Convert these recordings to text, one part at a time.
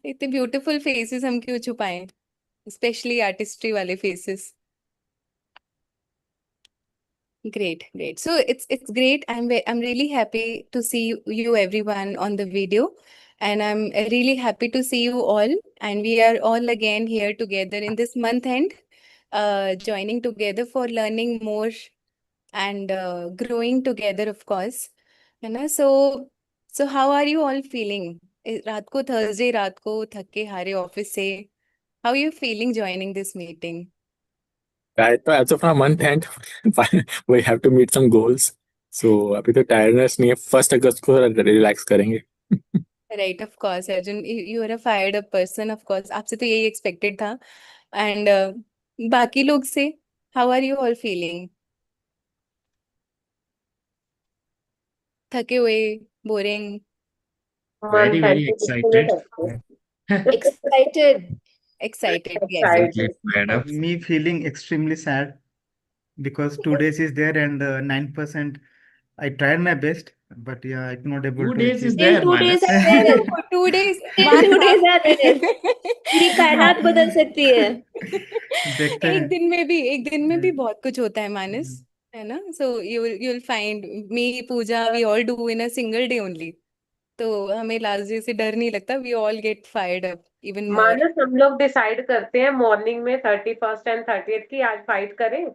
इतने beautiful faces हम क्यों छुपाएं, स्पेशली आर्टिस्ट्री वाले faces. Great, great. So it's great. I'm really happy to see you everyone on the video, and I'm really happy to see you all. And we are all again here together in this month end, joining together for learning more and growing together, of course. है ना? So how are you all feeling? रात को Thursday रात को थक के हारे office से. How are you feeling joining this meeting? तो as of now month end we have to meet some goals. So अभी तो टायर्डनेस नहीं है. 1 अगस्त को रिलैक्स करेंगे. Right, of course Arjun, you are a fired up person. Of course आपसे तो यही एक्सपेक्टेड था. एंड बाकी लोग से, how are you all feeling? थके हुए, boring? Very, very excited. Excited. Excited? Yes. Excited. Madam. Me feeling extremely sad because 2 days is there and 9%. I tried my best, but yeah, I'm not able 2 to days is achieve. there, Still 2 days Manas. are there. For 2 days. Still 2 days are there. पूरी कायनात बदल सकती है. देखते एक हैं. दिन में भी बहुत कुछ होता है मानस, है ना? So you will find me, Pooja, we all do in a single day only. तो हमें लास्ट डे से डर नहीं लगता. We all get fired up even more. Manas, हम लोग डिसाइड करते हैं मॉर्निंग में 31st एंड 30th की आज फाइट करें.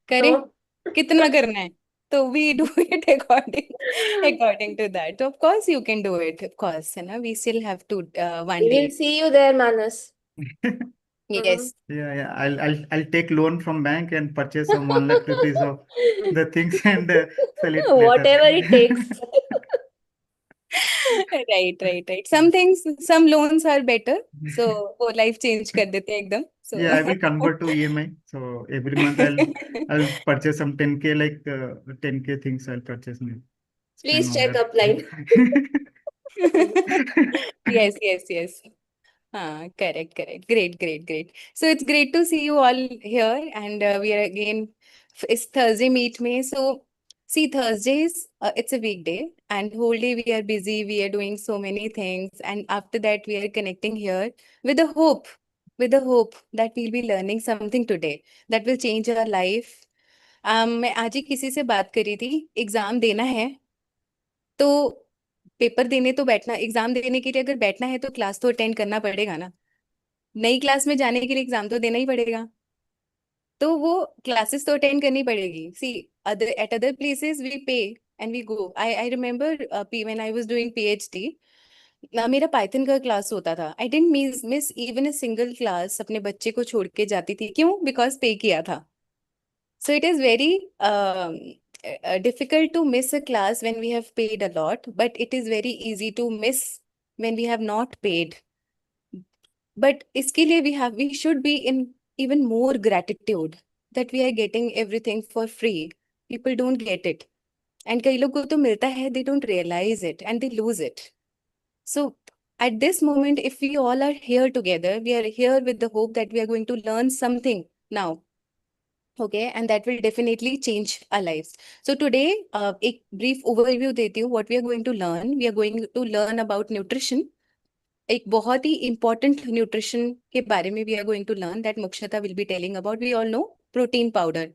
करें, तो कितना करना है तो we do it according to that. तो of course you can do it, of course, है ना? We still have to one We day. will see you there, Manas. Yes. Yeah. I'll take loan from bank and purchase some 1 lakh rupees of the things and sell it later. Whatever it takes. Right. Some things, some loans are better. So वो life change कर देते हैं एकदम. So Yeah, I will convert to EMI. So every month I'll purchase some 10K, like 10K things I'll purchase. Please Spend check on that. Yes. Correct. Great. So it's great to see you all here, and we are again. It's Thursday meet me. So see, Thursdays, it's a weekday, and whole day we are busy. We are doing so many things, and after that we are connecting here with a hope, that we'll be learning something today that will change our life. मैं आज ही किसी से बात करी थी. Exam देना है तो पेपर देने तो बैठना, एग्जाम देने के लिए अगर बैठना है तो क्लास तो अटेंड करना पड़ेगा ना. नई क्लास में जाने के लिए एग्जाम तो देना ही पड़ेगा. तो वो क्लासेस तो अटेंड करनी पड़ेगी. See, at other places we pay and we go. I remember when I was doing PhD, मेरा पाइथन का क्लास होता था. I didn't miss even a single class. अपने बच्चे को छोड़ के जाती थी. क्यों? बिकॉज पे किया था. So it is very difficult to miss a class when we have paid a lot, but it is very easy to miss when we have not paid. But इसके लिए we should be in even more gratitude that we are getting everything for free. People don't get it. And कई लोगों को तो मिलता है, they don't realize it and they lose it. So at this moment, if we all are here together, we are here with the hope that we are going to learn something now. Okay, and that will definitely change our lives. So today, एक brief overview देती हूँ what we are going to learn. We are going to learn about nutrition. एक बहुत ही important nutrition के बारे में we are going to learn that Mokshita will be telling about. We all know protein powder.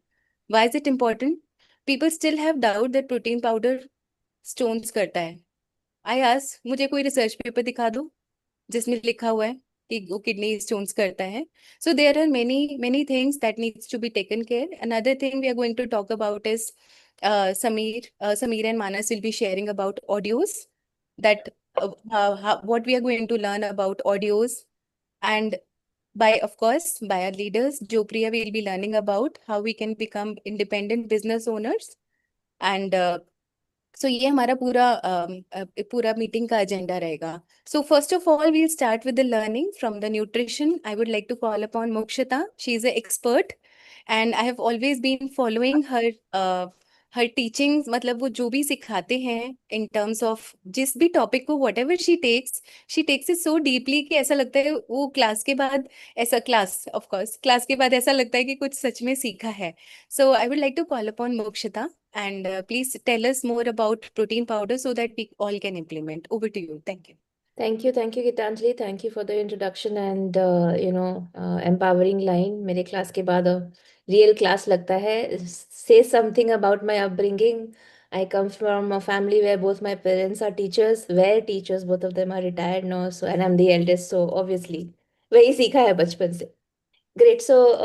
Why is it important? People still have doubt that protein powder stones करता है. I ask, मुझे कोई research paper दिखा दो जिसमें लिखा हुआ है कि वो किडनी स्टोन्स करता है. So there are many things that needs to be taken care. Another thing we are going to talk about is Sameer and Manas will be sharing about audios, that what we are going to learn about audios, and of course by our leaders. Jopriya will be learning about how we can become independent business owners. And so ये हमारा पूरा meeting का agenda रहेगा. So first of all, we'll start with the learning from the nutrition. I would like to call upon Mokshita. She is an expert, and I have always been following her teachings. मतलब वो जो भी सिखाते हैं in terms of जिस भी topic को, whatever she takes it so deeply कि ऐसा लगता है वो क्लास के बाद क्लास के बाद ऐसा लगता है कि कुछ सच में सीखा है. So I would like to call upon Mokshita. And please tell us more about protein powder so that we all can implement. Over to you. Thank you. Thank you, Gitanjali. Thank you for the introduction and empowering line. मेरे class के बाद real class लगता है. Say something about my upbringing. I come from a family where both my parents are teachers. Were teachers, both of them are retired now. So and I'm the eldest, so obviously वही सीखा है बचपन से. Great. So,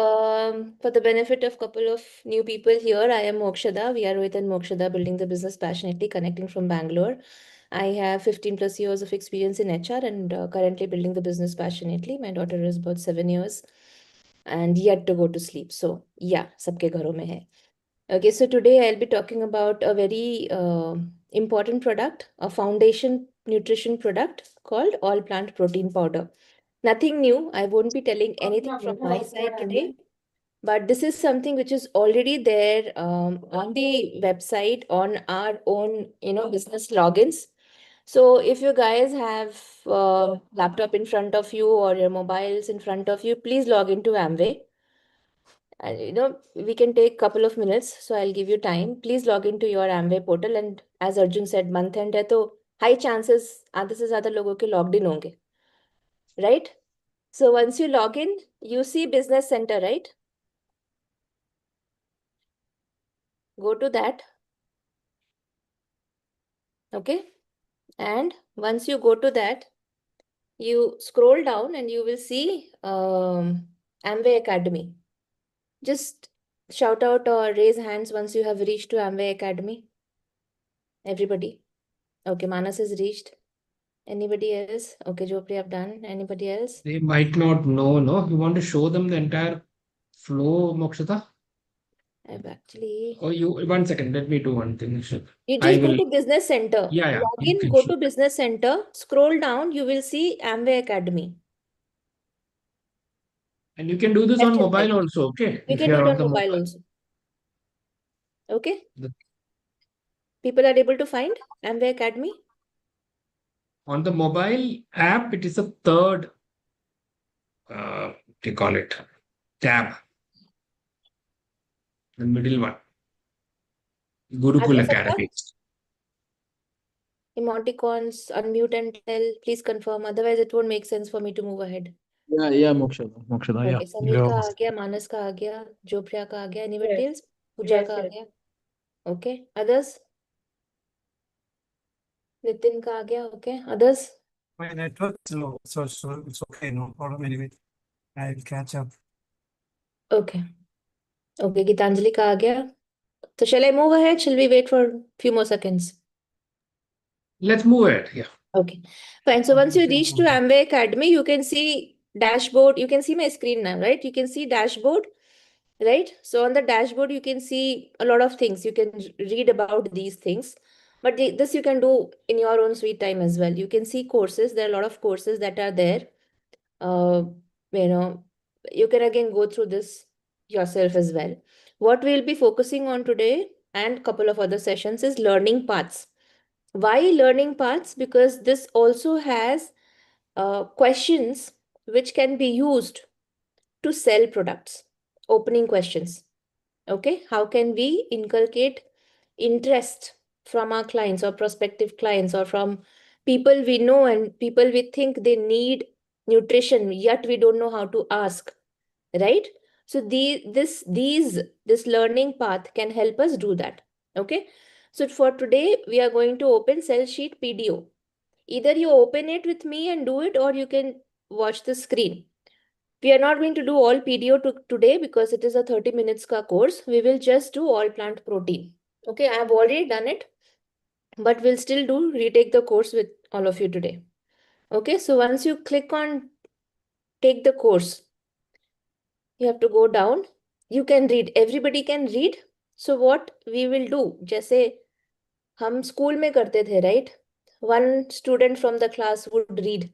for the benefit of couple of new people here, I am Mokshada. We are Rohit and Mokshada, building the business passionately, connecting from Bangalore. I have 15 plus years of experience in HR and currently building the business passionately. My daughter is about 7 years and yet to go to sleep. So, yeah, sabke gharo mein hai. Okay, so today I'll be talking about a very important product, a foundation nutrition product called All Plant Protein Powder. Nothing new. I won't be telling anything from my side today, but this is something which is already there on the website on our own, business logins. So if you guys have laptop in front of you or your mobiles in front of you, please log into Amway. And we can take couple of minutes, so I'll give you time. Please log into your Amway portal, and as Arjun said, month end है तो high chances आधे से ज़्यादा लोगों के logged in होंगे, right? So once you log in, you see Business Center, right? Go to that. Okay. And once you go to that, you scroll down and you will see Amway Academy. Just shout out or raise hands once you have reached to Amway Academy. Everybody. Okay, Manas is reached. Anybody else? Okay, Jopri, I've done. Anybody else? They might not know, no? You want to show them the entire flow, Mokshita? I've actually. Or you, 1 second, let me do one thing. You I just go will. to Business Center. Yeah, Log you in, can go show. to Business Center, scroll down, you will see Amway Academy. And you can do this on Left and right. mobile also, okay? You If can you do are it on on the mobile also. Okay? The- People are able to find Amway Academy? On the mobile app, it is a third, what do you call it? Tab. The middle one. Gurukul Others, Academy. emoticons, unmute and tell, please confirm. Otherwise, it won't make sense for me to move ahead. Yeah, Mokshada, yeah. Okay, Samir का आ गया, Manas का आ गया, Jopriya का आ गया, anybody else? Pooja Yes, का आ yes. गया. Okay, others? Nitin का आ गया, okay. Others? My network is low, so it's okay, no problem. Anyway, I'll catch up. Okay. Okay, Gitanjali का आ गया. So shall I move ahead? Shall we wait for a few more seconds? Let's move it. Yeah. Okay, fine. So once you reach to Amway Academy, you can see dashboard. You can see my screen now, right? You can see dashboard, right? So on the dashboard, you can see a lot of things. You can read about these things, but this you can do in your own sweet time as well. You can see courses. There are a lot of courses that are there. You can again go through this yourself as well. What we'll be focusing on today and couple of other sessions is learning paths. Why learning paths? Because this also has questions which can be used to sell products. Opening questions. Okay, how can we inculcate interest from our clients or prospective clients or from people we know and people we think they need nutrition, yet we don't know how to ask, right? So this learning path can help us do that. Okay, so for today we are going to open Sell Sheet PDO. Either you open it with me and do it, or you can watch the screen. We are not going to do all PDO today because it is a 30 minutes ka course. We will just do all plant protein. Okay, I have already done it, but we'll still retake the course with all of you today. Okay, so once you click on take the course, you have to go down. You can read. Everybody can read. So what we will do, जैसे हम school में करते थे, right? One student from the class would read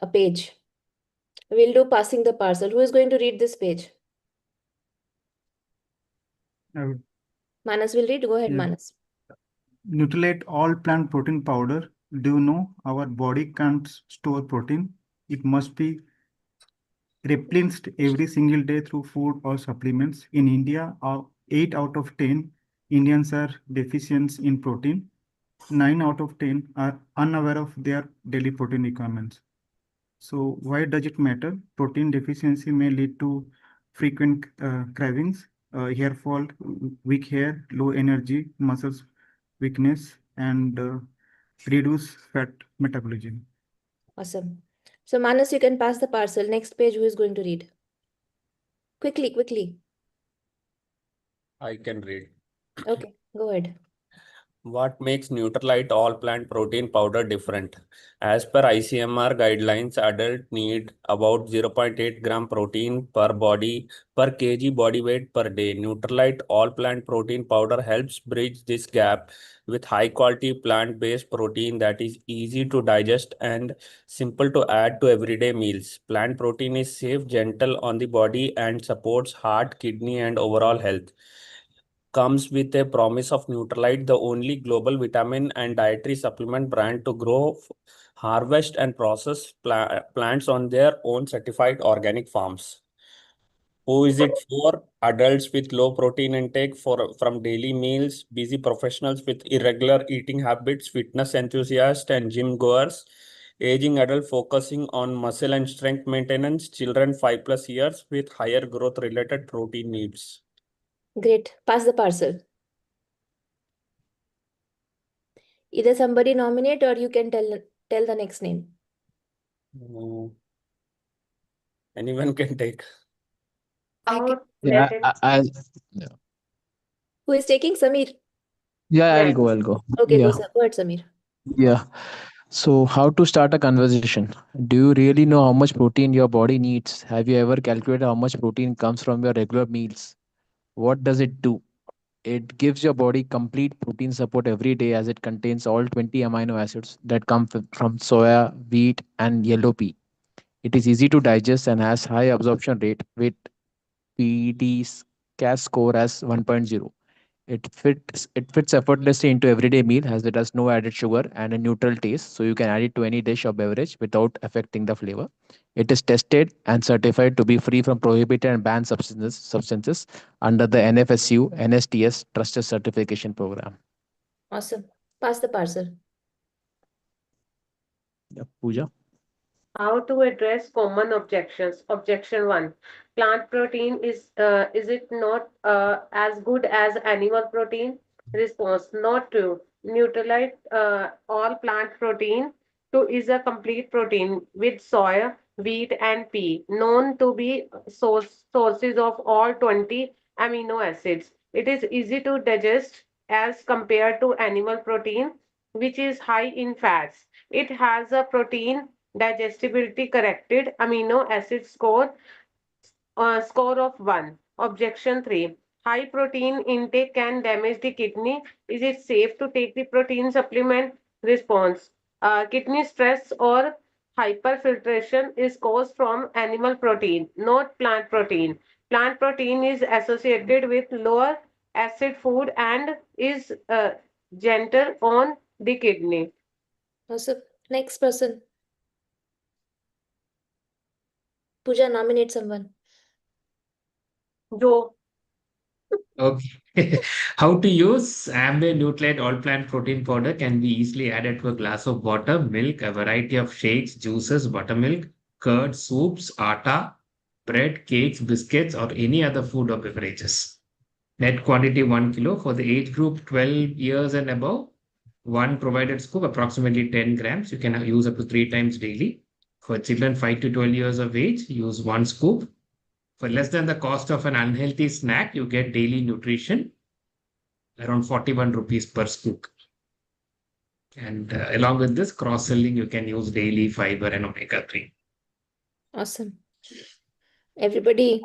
a page. We'll do passing the parcel. Who is going to read this page? I would Manas will read. Go ahead, Yeah. Manas. Nutrilate all plant protein powder. Do you know our body can't store protein? It must be replenished every single day through food or supplements. In India, 8 out of 10 Indians are deficient in protein. 9 out of 10 are unaware of their daily protein requirements. So why does it matter? Protein deficiency may lead to frequent cravings, hair fall, weak hair, low energy, muscles weakness, and reduce fat metabolism. Awesome. So Manas, you can pass the parcel. Next page, who is going to read? Quickly, quickly. I can read. Okay, go ahead. What makes Nutrilite all plant protein powder different? As per ICMR guidelines, adults need about 0.8 gram protein per kg body weight per day. Nutrilite all plant protein powder helps bridge this gap with high quality plant-based protein that is easy to digest and simple to add to everyday meals. Plant protein is safe, gentle on the body, and supports heart, kidney, and overall health. Comes with a promise of Nutrilite, the only global vitamin and dietary supplement brand to grow, harvest, and process plants on their own certified organic farms. Who is it for? Adults with low protein intake from daily meals, busy professionals with irregular eating habits, fitness enthusiasts, and gym goers, aging adult focusing on muscle and strength maintenance, children 5+ years with higher growth related protein needs. Great. Pass the parcel. Either somebody nominate or you can tell the next name. Anyone can take. How Yeah, let it I'll, Who is taking? Samir. yeah, yes. I'll go. Okay, Yeah, go ahead, Samir. yeah. So, how to start a conversation? Do you really know how much protein your body needs? Have you ever calculated how much protein comes from your regular meals? What does it do? It gives your body complete protein support every day as it contains all 20 amino acids that come from soya, wheat, and yellow pea. It is easy to digest and has high absorption rate with PET's CAS score as 1.0. It fits effortlessly into everyday meal as it has no added sugar and a neutral taste, so you can add it to any dish or beverage without affecting the flavor. It is tested and certified to be free from prohibited and banned substances under the NFSU NSTS Trusted Certification Program. Awesome. Pass the parcel. Yeah, Pooja. How to address common objections. Objection 1. Plant protein is it not as good as animal protein? Response. Not true. Nutrilite all plant protein to is a complete protein with soya, wheat and pea known to be sources of all 20 amino acids. It is easy to digest as compared to animal protein, which is high in fats. It has a protein digestibility corrected amino acid score of 1. Objection 3. High protein intake can damage the kidney. Is it safe to take the protein supplement? Response. Kidney stress or hyperfiltration is caused from animal protein, not plant protein. Plant protein is associated with lower acid food and is gentle on the kidney. Awesome. Next person. Pooja, nominate someone. Joe. Okay. How to use Amway Nutrient All Plant Protein Powder can be easily added to a glass of water, milk, a variety of shakes, juices, buttermilk, curd, soups, atta, bread, cakes, biscuits, or any other food or beverages. Net quantity 1 kilo for the age group 12 years and above. One provided scoop, approximately 10 grams. You can use up to 3 times daily. For children 5 to 12 years of age, use 1 scoop. For less than the cost of an unhealthy snack, you get daily nutrition, around 41 rupees per scoop. And along with this cross-selling, you can use daily fiber and omega-3. Awesome. Everybody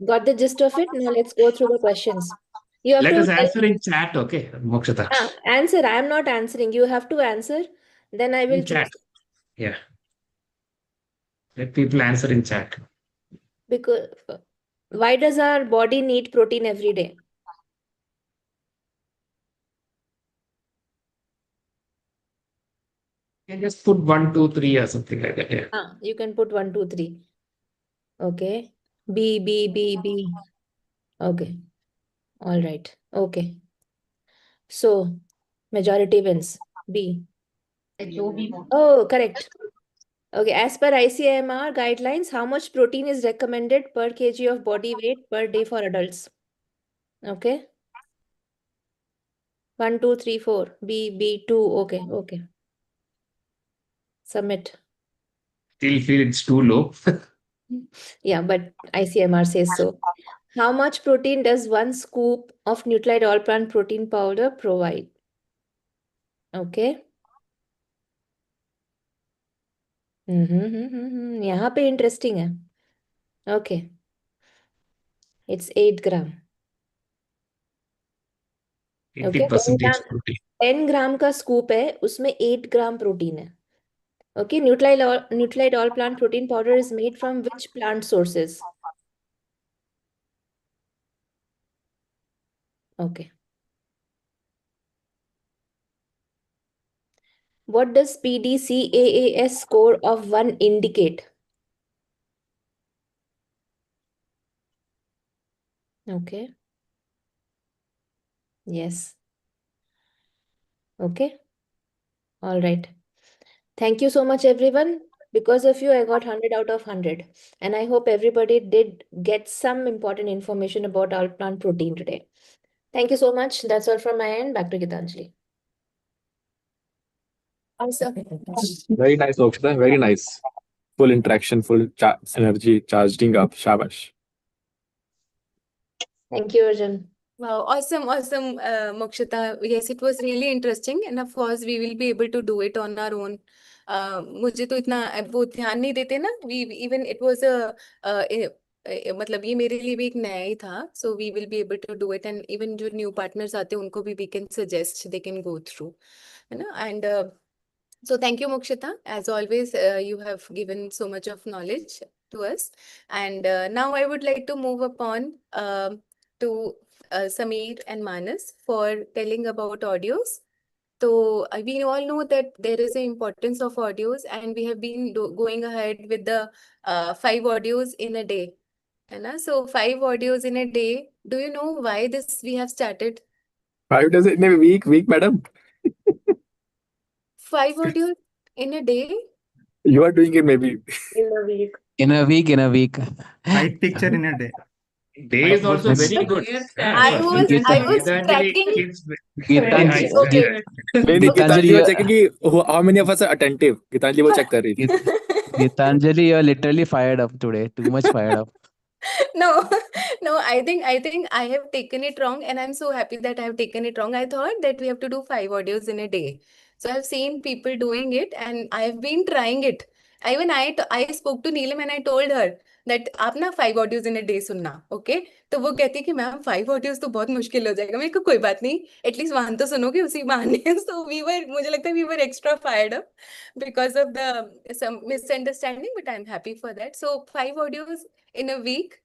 got the gist of it? Now let's go through the questions. You have Let to us tell, answer in chat, okay, Mokshita? answer. I am not answering. You have to answer. Then I will In chat. choose. Yeah. Let people answer in chat. Because why does our body need protein every day? You can just put 1, 2, 3 or something like that. Yeah. You can put 1, 2, 3. Okay. B. Okay. All right. Okay. So Majority wins. B. Oh, correct. Okay, as per ICMR guidelines, how much protein is recommended per kg of body weight per day for adults? Okay. 1, 2, 3, 4. B, 2. Okay, okay. Submit. Still feel it's too low. Yeah, but ICMR says so. How much protein does 1 scoop of Nutralite all plant protein powder provide? Okay. यहाँ पे interesting है. Okay. It's 8 gram. 80% Okay. 10 gram, protein. 10 gram का scoop है, उसमें 8 gram protein है. Okay. Nutralite all plant protein powder is made from which plant sources? Okay. What does PDCAAS score of 1 indicate? Okay. Yes. Okay. All right. Thank you so much, everyone. Because of you, I got 100 out of 100. And I hope everybody did get some important information about our plant protein today. Thank you so much. That's all from my end. Back to Gitanjali. Awesome. Very nice, Mokshita. Very nice. Full interaction, full energy, charging up. Shabash. Thank you, Arjun. Wow, awesome, Mokshita. Yes, it was really interesting, and of course, we will be able to do it on our own. मुझे तो इतना वो ध्यान नहीं देते ना. We even it was a मतलब ये मेरे लिए भी एक नया ही था. So we will be able to do it, and even जो new partners आते हैं उनको भी we can suggest, they can go through, है ना. And so thank you, Mokshita. As always, you have given so much of knowledge to us, and now I would like to move upon to Sameer and Manas for telling about audios. So we all know that there is an importance of audios, and we have been going ahead with the 5 audios in a day. So 5 audios in a day. Do you know why this we have started? 5 days in a week, madam. 5 audios in a day? You are doing it maybe. In a week. In a week. 5 picture in a day. Day is also very good. I was tracking. Gitanjali, Okay. Maybe Gitanjali, Gitanjali was checking how many of us are attentive. Gitanjali will check कर रही थी. Gitanjali, you are literally fired up today. Too much fired up. No, no, I think I have taken it wrong, and I'm so happy that I have taken it wrong. I thought that we have to do 5 audios in a day. So I've seen people doing it, and I've been trying it. Even I spoke to Neelam and I told her that आप ना 5 audios in a day सुनना, okay? तो वो कहती है कि ma'am 5 audios तो बहुत मुश्किल हो जाएगा. मेरे को कोई बात नहीं, एटलीस्ट 1 तो सुनोगे उसी बहाने. So मुझे लगता है we were extra fired up because of some misunderstanding, but I'm happy for that. So 5 audios in a week,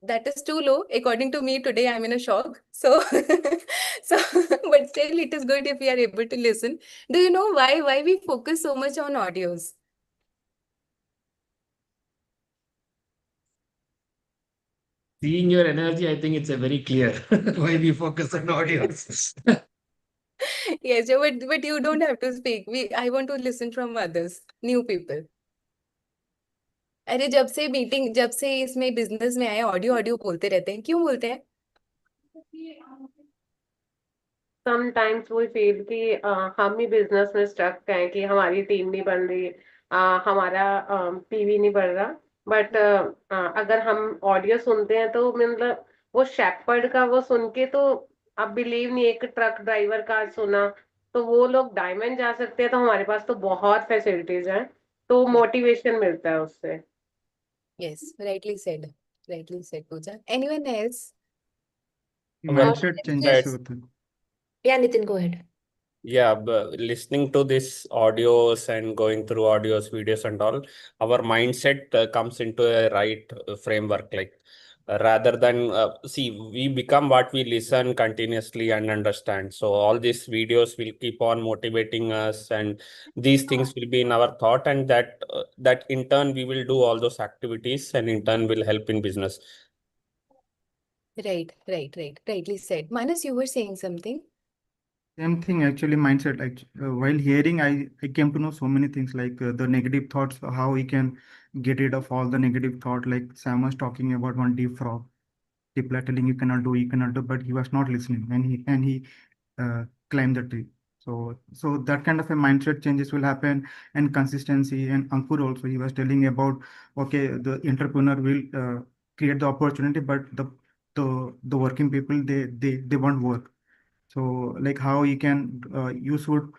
that is too low. According to me, today I'm in a shock. So, but still, it is good if we are able to listen. Do you know why we focus so much on audios? Seeing your energy, I think it's a very clear why we focus on audios. Yes, but you don't have to speak. I want to listen from others, new people. अरे जब से इसमें business में आए audio बोलते रहते हैं. क्यों बोलते हैं? Sometimes we feel कि हम ही बिजनेस में स्टक हैं कि हमारी टीम नहीं बन रही, हमारा पीवी नहीं बढ़ रहा. बट अगर हम ऑडियो सुनते हैं तो मतलब वो शेपर्ड का वो सुन के तो आप बिलीव नहीं, एक ट्रक ड्राइवर का सुना तो वो लोग डायमंड जा सकते हैं. तो हमारे पास तो बहुत फैसिलिटीज हैं, तो मोटिवेशन मिलता है उससे. Yes, rightly said, Pooja. Anyone else? Mindset changes होते हैं. Yeah, Nitin, go ahead. Yeah, but listening to this audios and going through audios, videos and all, our mindset comes into a right framework. Like rather than see, we become what we listen continuously and understand. So all these videos will keep on motivating us, and these things will be in our thought, and that in turn we will do all those activities, and in turn will help in business. Right. Rightly said. Manas, you were saying something. Same thing actually, mindset. Like while hearing, I came to know so many things like the negative thoughts, how we can get rid of all the negative thought. Like Sam was talking about one deep frog. People are telling you cannot do, but he was not listening, and he climb the tree. So that kind of a mindset changes will happen, and consistency. And Ankur also, he was telling about, okay, the entrepreneur will create the opportunity, but the working people, they won't work. So like how you should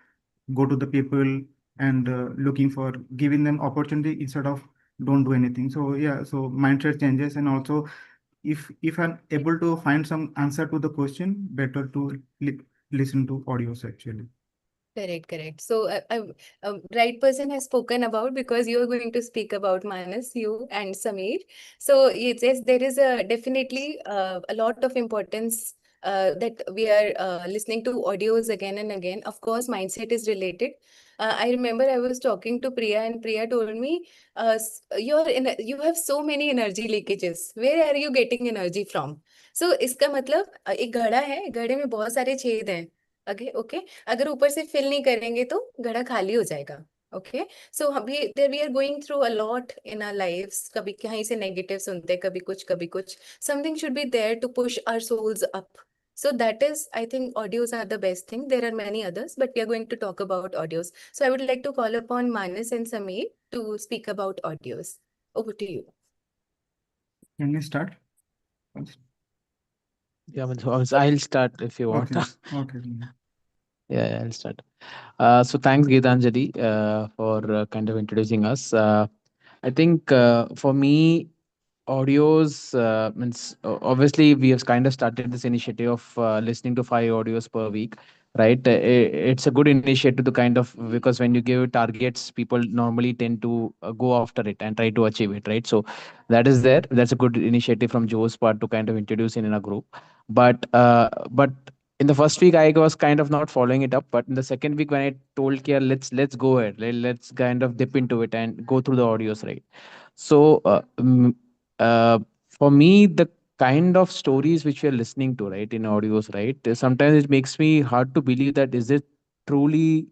go to the people and looking for giving them opportunity instead of don't do anything. So yeah, so mindset changes. And also, if I'm able to find some answer to the question, better to listen to audios actually. Correct, correct. So, right person has spoken about, because you are going to speak about Manas, you and Sameer. So, yes, there is a definitely a lot of importance that we are listening to audios again and again. Of course, mindset is related. I remember I was talking to Priya, and Priya told me, you have so many energy leakages. Where are you getting energy from? So, इसका मतलब एक घड़ा है, घड़े में बहुत सारे छेद हैं. ओके ओके, अगर ऊपर से फिल नहीं करेंगे तो घड़ा खाली हो जाएगा. ओके, सो अभी there we are going through a lot in our lives. कभी कहीं से नेगेटिव सुनते हैं, कभी कुछ. Something should be there to push our souls up. So that is, I think, audios are the best thing. There are many others, but we are going to talk about audios. So I would like to call upon Manas and Sameer to speak about audios. Over to you. Can we start? Yeah, I'll start if you want. Okay. Okay. Yeah, I'll start. So thanks, Geetanjali, for kind of introducing us. I think for me, audios means obviously we have kind of started this initiative of listening to 5 audios per week, right? It's a good initiative to kind of, because when you give targets, people normally tend to go after it and try to achieve it, right? So that is there. That's a good initiative from Joe's part to kind of introduce in a group. But in the first week I was kind of not following it up, but in the second week when I told Kia, let's go ahead, let's kind of dip into it and go through the audios, right? So uh, for me, the kind of stories which we are listening to, right, in audios, right, sometimes it makes me hard to believe that is it truly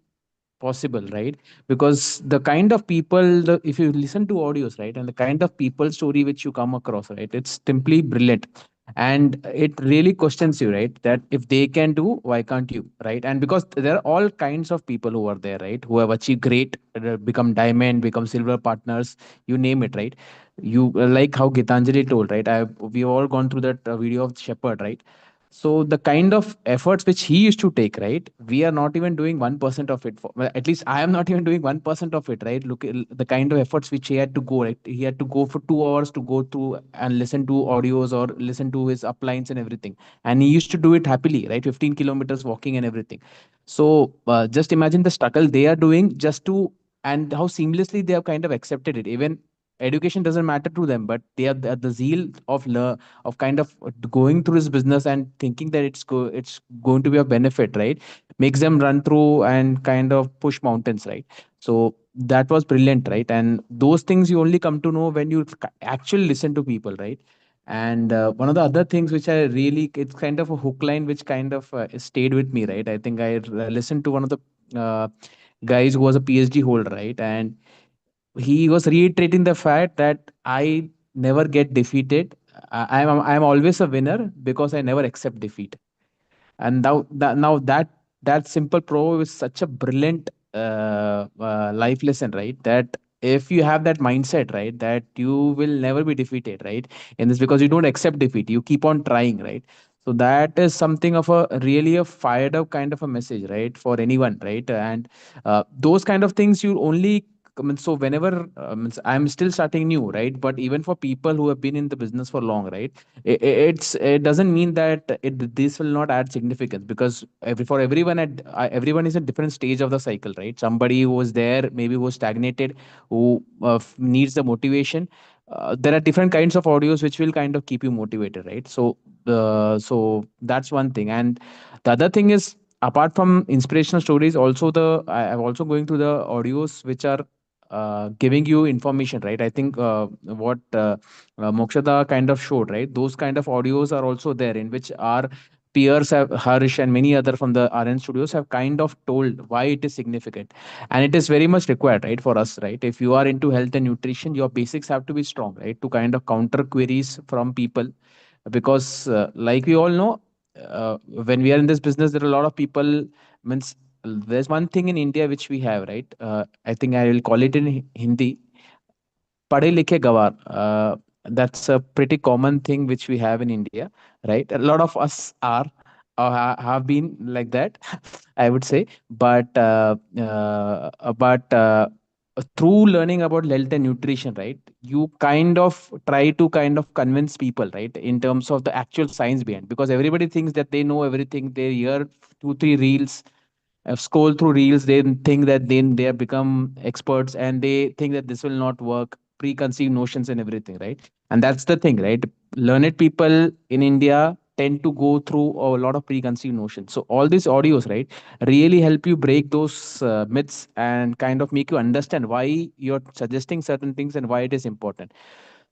possible, right? Because the kind of people, if you listen to audios, right, and the kind of people story which you come across, right, it's simply brilliant. And it really questions you, right, that if they can do, why can't you, right? And because there are all kinds of people who are there, right, who have achieved great, become diamond, become silver partners, you name it, right? You like how Gitanjali told, right? We've all gone through that video of Shepherd, right? So the kind of efforts which he used to take, right? We are not even doing 1% of it. Well, at least I am not even doing 1% of it, right? Look at the kind of efforts which he had to go, right? He had to go for 2 hours to go through and listen to audios or listen to his uplines and everything. And he used to do it happily, right? 15 kilometers walking and everything. So just imagine the struggle they are doing just to, and how seamlessly they have kind of accepted it. Even education doesn't matter to them, but they have the zeal of of kind of going through his business and thinking that it's going to be a benefit, right? Makes them run through and kind of push mountains, right? So that was brilliant, right? And those things you only come to know when you actually listen to people, right? And one of the other things which I really, it's kind of a hook line which kind of stayed with me, right? I think I listened to one of the guys who was a PhD holder, right? And he was reiterating the fact that I never get defeated. I'm always a winner because I never accept defeat. And now that simple pro is such a brilliant life lesson, right? That if you have that mindset, right, that you will never be defeated, right, in this, because you don't accept defeat, you keep on trying, right? So that is something of a really a fired up kind of a message, right, for anyone, right? And those kind of things you only, I mean, so whenever I'm still starting new, right? But even for people who have been in the business for long, right? It doesn't mean that this will not add significance, because for everyone everyone is at different stage of the cycle, right? Somebody who was there, maybe who was stagnated, who needs the motivation. There are different kinds of audios which will kind of keep you motivated, right? So that's one thing. And the other thing is, apart from inspirational stories, also I'm also going through the audios which are giving you information, right? I think what Mokshada kind of showed, right? Those kind of audios are also there, in which are peers have, Harsh and many other from the RN studios have kind of told why it is significant. And it is very much required, right, for us, right? If you are into health and nutrition, your basics have to be strong, right, to kind of counter queries from people. Because like we all know, when we are in this business, there are a lot of people, means there's one thing in India which we have, right? I think I will call it in Hindi, पढ़े लिखे गवार. That's a pretty common thing which we have in India, right? A lot of us are or have been like that, I would say. But through learning about health and nutrition, right, you kind of try to kind of convince people, right, in terms of the actual science behind. Because everybody thinks that they know everything. They hear 2 3 reels, scroll through reels, they think that then they have become experts, and they think that this will not work, preconceived notions and everything, right? And that's the thing, right? Learned people in India tend to go through a lot of preconceived notions. So all these audios, right, really help you break those myths and kind of make you understand why you're suggesting certain things and why it is important.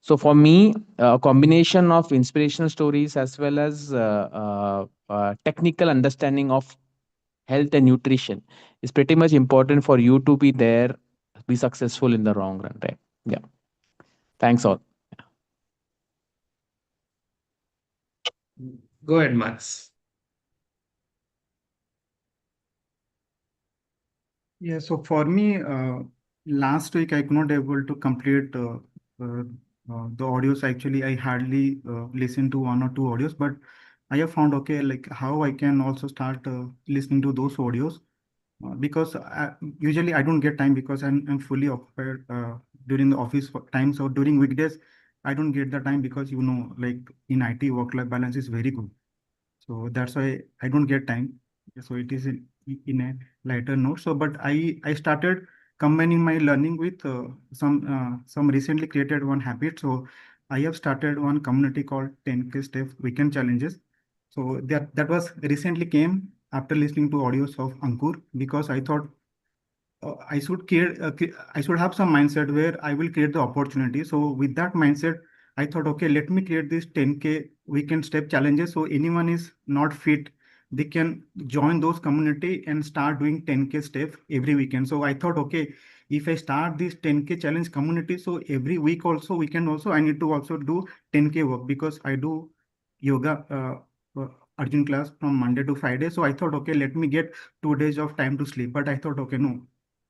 So for me, a combination of inspirational stories as well as technical understanding of health and nutrition is pretty much important for you to be there, be successful in the long run, right? Yeah. Thanks all. Go ahead, Max. Yeah, so for me, last week I could not able to complete the audios. Actually, I hardly listen to 1 or 2 audios, but I have found okay, like how I can also start listening to those audios because usually I don't get time because I'm fully occupied during the office time. So during weekdays, I don't get the time because like in IT, work-life balance is very good. So that's why I don't get time. So it is in a lighter note. So, but I started combining my learning with some recently created one habit. So I have started one community called 10K Step Weekend Challenges. So that was recently came after listening to audios of Ankur because I thought I should I should have some mindset where I will create the opportunity. So with that mindset, I thought, okay, let me create this 10K weekend step challenges. So anyone is not fit, they can join those community and start doing 10K step every weekend. So I thought, okay, if I start this 10K challenge community, so every week also, weekend also, I need to also do 10K work because I do yoga Arjun class from Monday to Friday. So I thought, okay, let me get 2 days of time to sleep. But I thought, okay, no,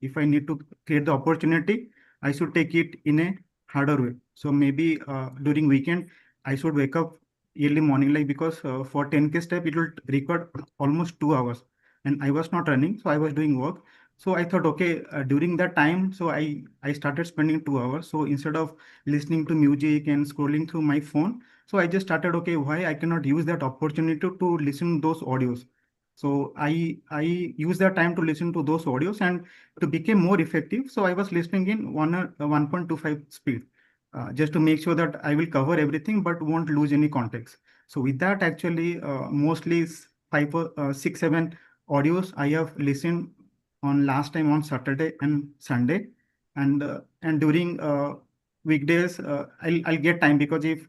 if I need to create the opportunity, I should take it in a harder way. So maybe during weekend, I should wake up early morning, like because for 10K step, it will require almost 2 hours. And I was not running, so I was doing work. So I thought, okay, during that time, so I started spending 2 hours. So instead of listening to music and scrolling through my phone, so I just started, okay, why I cannot use that opportunity to listen those audios. So I use that time to listen to those audios and to become more effective. So I was listening in 1.25 speed, just to make sure that I will cover everything but won't lose any context. So with that, actually, mostly 6, 7 audios I have listened on last time on Saturday and Sunday, and during weekdays I'll get time because if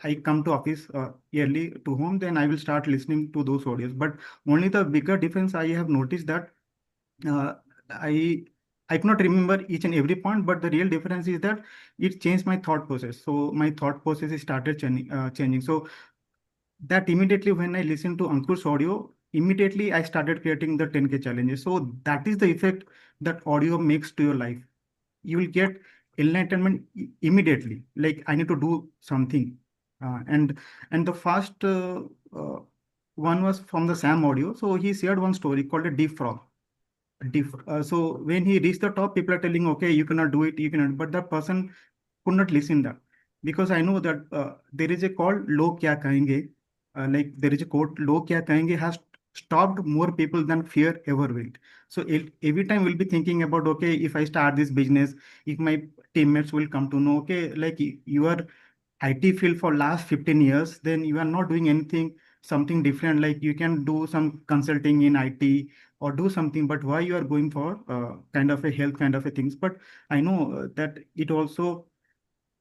I come to office early to home, then I will start listening to those audios. But only the bigger difference I have noticed that uh, I I cannot remember each and every point, but the real difference is that it changed my thought process. So my thought process is started changing. So that immediately when I listened to Ankur's audio, immediately I started creating the 10K challenges. So that is the effect that audio makes to your life. You will get enlightenment immediately. Like I need to do something, and the first one was from the Sam audio. So he shared one story called a deep frog. So when he reached the top, people are telling, okay, you cannot do it, you cannot. But the person could not listen that because I know that there is a called "Log Kya Kahenge," like there is a quote, "Log Kya Kahenge" has stopped more people than fear ever will. So every time we'll be thinking about, okay, if I start this business, if my teammates will come to know, okay, like you are IT field for last 15 years, then you are not doing anything, something different. Like you can do some consulting in IT or do something, but why you are going for kind of a health kind of a things? But I know that it also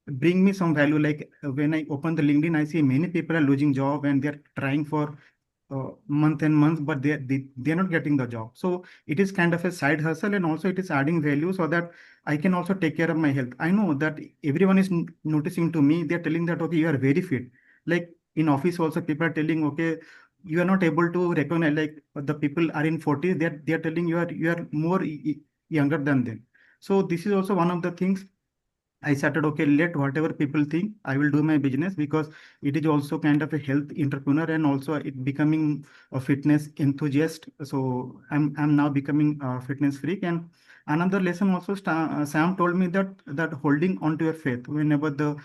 bring me some value. Like when I open the LinkedIn, I see many people are losing job and they're trying for month and months, but they're not getting the job. So it is kind of a side hustle, and also it is adding value so that I can also take care of my health. I know that everyone is noticing to me. They're telling that, okay, you are very fit. Like in office also, people are telling, okay, you are not able to recognize, like the people are in 40s, they're telling you are more younger than them. So this is also one of the things I started, okay, let whatever people think, I will do my business, because it is also kind of a health entrepreneur, and also it becoming a fitness enthusiast. So I'm now becoming a fitness freak. And another lesson also, Sam told me that holding on to your faith whenever the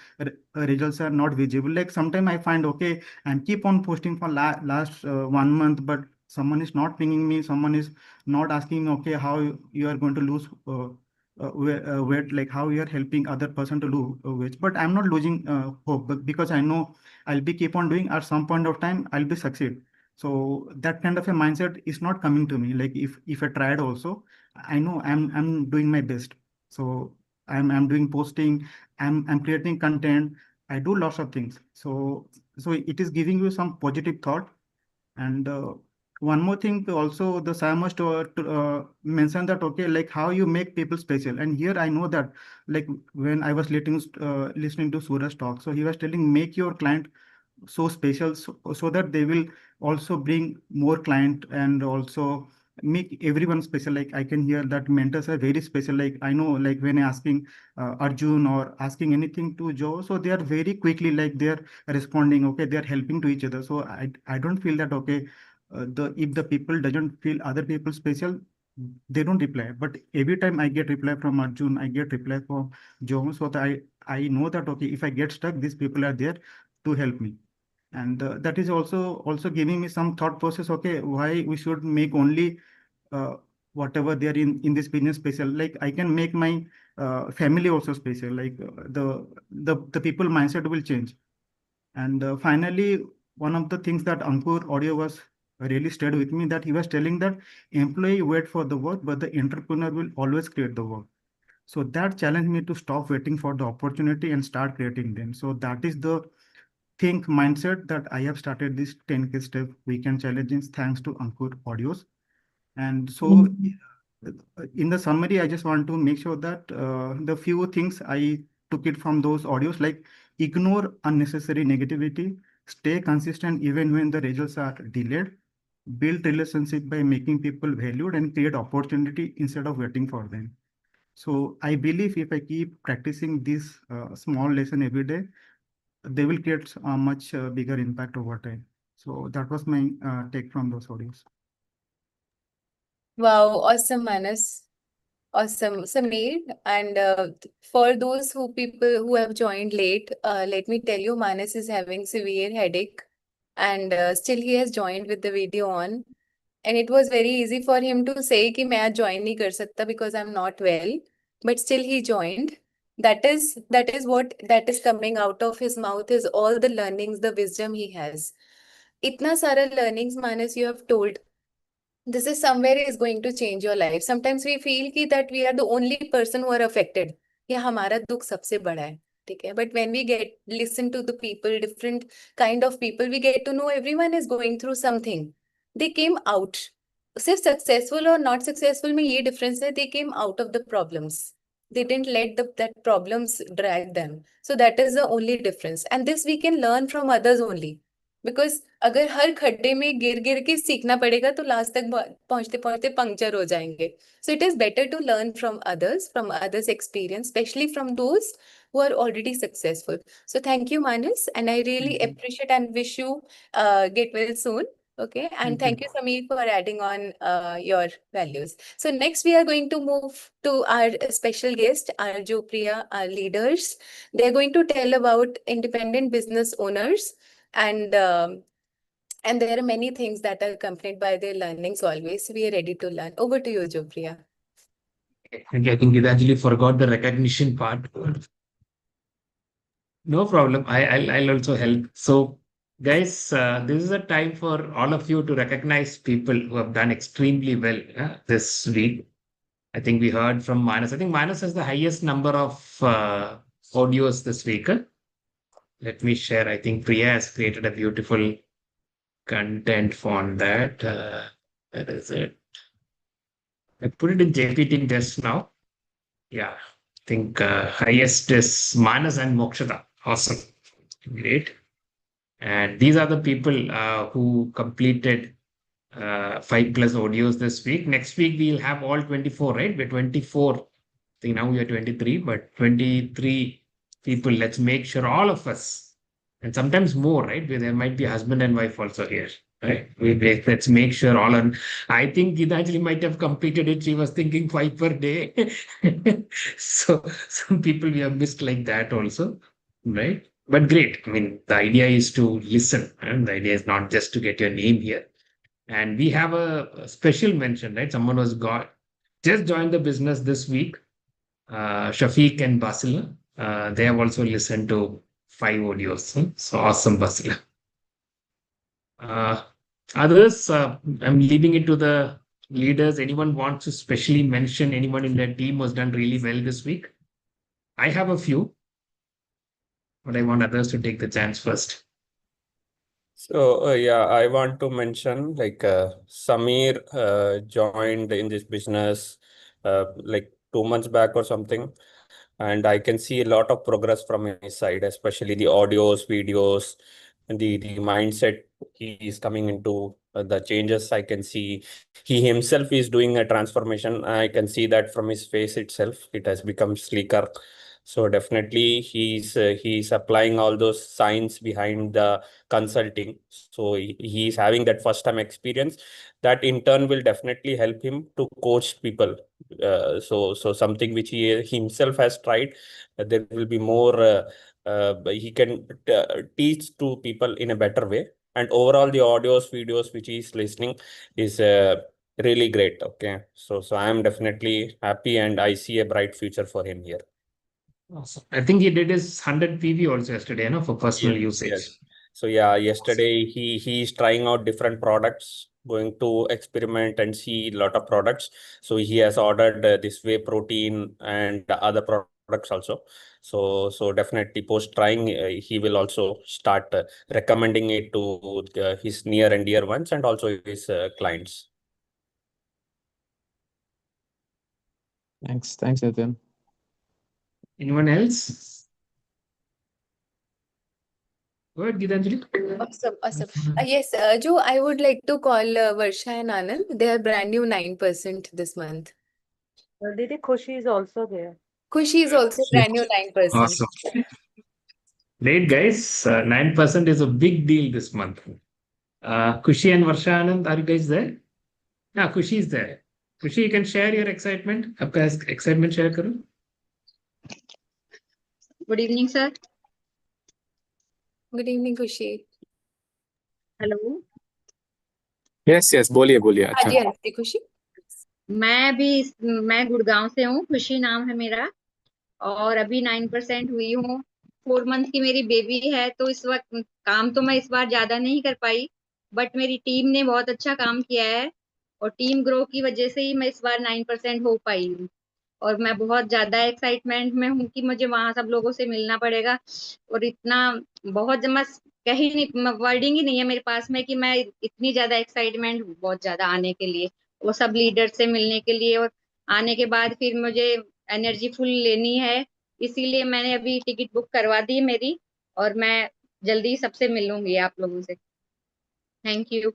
results are not visible. Like sometimes I find, okay, and keep on posting for last 1 month, but someone is not pinging me, someone is not asking, okay, how you are going to lose weight, like how you are helping other person to lose weight. But I'm not losing hope, but because I know I'll be keep on doing, at some point of time I'll be succeed. So that kind of a mindset is not coming to me. Like if I tried also, I know I'm doing my best. So I'm doing posting, I'm creating content, I do lots of things. So it is giving you some positive thought. And one more thing also, the Sam must mention that, okay, like how you make people special. And here I know that, like when I was listening to Suraj talk, so he was telling, make your client so special, so that they will also bring more client, and also make everyone special. Like I can hear that mentors are very special. Like I know, like when asking Arjun or asking anything to Joe, so they are very quickly, like they're responding, okay, they're helping to each other. So I don't feel that, okay, the if the people doesn't feel other people special, they don't reply. But every time I get reply from Arjun, I get reply from Joe, so that I know that, okay, if I get stuck, these people are there to help me. And that is also giving me some thought process, okay, why we should make only uh, whatever they are in this business special. Like I can make my family also special. Like the people mindset will change. And finally, one of the things that Ankur audio was really stayed with me, that he was telling that employee wait for the work, but the entrepreneur will always create the work. So that challenged me to stop waiting for the opportunity and start creating them. So that is the think mindset that I have started this 10K step weekend challenges thanks to Ankur audios. And so in the summary, I just want to make sure that the few things I took it from those audios, like ignore unnecessary negativity, stay consistent even when the results are delayed, build relationship by making people valued, and create opportunity instead of waiting for them. So I believe if I keep practicing this small lesson every day, they will create a much bigger impact over time. So that was my take from those audios. Wow, awesome, Manas. Awesome, Sameer. And for those people who have joined late, let me tell you, Manas is having severe headache, and still he has joined with the video on. And it was very easy for him to say कि मैं आज join नहीं कर सकता because I'm not well, but still he joined. That is what that is coming out of his mouth is all the learnings, the wisdom he has. इतना सारा learnings, Manas, you have told. This is somewhere is going to change your life. Sometimes we feel कि that we are the only person who are affected. या हमारा दुख सबसे बड़ा है, ठीक है? But when we get listen to the people, different kind of people, we get to know everyone is going through something. They came out. सिर्फ successful or not successful में ये difference है. They came out of the problems. They didn't let that problems drag them. So that is the only difference. And this we can learn from others only. Because अगर हर खड्डे में गिर गिर के सीखना पड़ेगा तो लास्ट तक पहुंचते पहुंचते पंक्चर हो जाएंगे. So it is better to learn from others experience, especially from those who are already successful. So thank you, Manas, and I really appreciate and wish you get well soon. Okay, and thank you, Sameer, for adding on your values. So next we are going to move to our special guest, our Jopriya, our leaders. They're going to tell about independent business owners. And there are many things that are accompanied by their learnings always. We are ready to learn. Over to you, Jopriya. Okay, I think Gitanjali forgot the recognition part. No problem. I'll also help. So, guys, this is a time for all of you to recognize people who have done extremely well this week. I think we heard from Manas. I think Manas has the highest number of audios this week. Let me share. I think Priya has created a beautiful content on that. Where is it? I put it in JPT just now. Yeah, I think highest is Manas and Mokshada. Awesome. Great. And these are the people who completed 5+ audios this week. Next week, we'll have all 24, right? We're 24. I think now we are 23, but 23 people. Let's make sure all of us, and sometimes more, right? There might be husband and wife also here, right? Let's make sure all on. I think Gitanjali might have completed it. She was thinking 5 per day. So some people we have missed like that also, right? But great. I mean, the idea is to listen, and the idea is not just to get your name here. And we have a special mention, right? Someone was just joined the business this week, Shafiq and Basila. They have also listened to 5 audios. So awesome, Basila. Others, I'm leaving it to the leaders. Anyone wants to specially mention anyone in their team was done really well this week? I have a few, but I want others to take the chance first. So yeah, I want to mention like Samir joined in this business like 2 months back or something, and I can see a lot of progress from his side, especially the audios, videos, and the mindset he is coming into, the changes I can see. He himself is doing a transformation. I can see that from his face itself. It has become sleeker. So definitely he's applying all those signs behind the consulting. So he's having that first time experience that in turn will definitely help him to coach people. So something which he himself has tried, there will be more. He can teach to people in a better way. And overall, the audios, videos which he's listening is really great. Okay, so I am definitely happy, and I see a bright future for him here. Awesome. I think he did his 100 PV also yesterday, for personal usage. Yes. So yeah, yesterday he's trying out different products, going to experiment and see a lot of products. So he has ordered this whey protein and the other products also. So definitely post trying, he will also start recommending it to his near and dear ones and also his clients. Thanks, Nitin. Anyone else? Go ahead, Gitanjali. Awesome. Yes, Joe, I would like to call Varsha and Anand. They are brand new 9% this month. Didi Khushi is also there. Khushi is also brand new 9%. Awesome. Great, guys. 9% is a big deal this month. Khushi and Varsha Anand, are you guys there? Yeah, Khushi is there. Khushi, you can share your excitement. आपका excitement share करो. Good evening, sir. Good evening, Khushi. Hello. Yes, बोलिए हाँ अच्छा जी, हाँ जी, खुशी। मैं गुड़गांव से हूँ, खुशी नाम है मेरा, और अभी 9% हुई हूँ। 4 मंथ की मेरी बेबी है, तो इस वक्त काम तो मैं इस बार ज्यादा नहीं कर पाई, बट मेरी टीम ने बहुत अच्छा काम किया है और टीम ग्रो की वजह से ही मैं इस बार 9% हो पाई हूँ। और मैं बहुत ज्यादा एक्साइटमेंट में हूँ कि मुझे वहां सब लोगों से मिलना पड़ेगा, और इतना बहुत जमा कहीं नहीं, वर्डिंग ही नहीं है मेरे पास में कि मैं इतनी ज्यादा एक्साइटमेंट हूँ बहुत ज्यादा आने के लिए, वो सब लीडर से मिलने के लिए, और आने के बाद फिर मुझे एनर्जी फुल लेनी है, इसीलिए मैंने अभी टिकट बुक करवा दी मेरी, और मैं जल्दी सबसे मिलूंगी आप लोगों से। Thank you.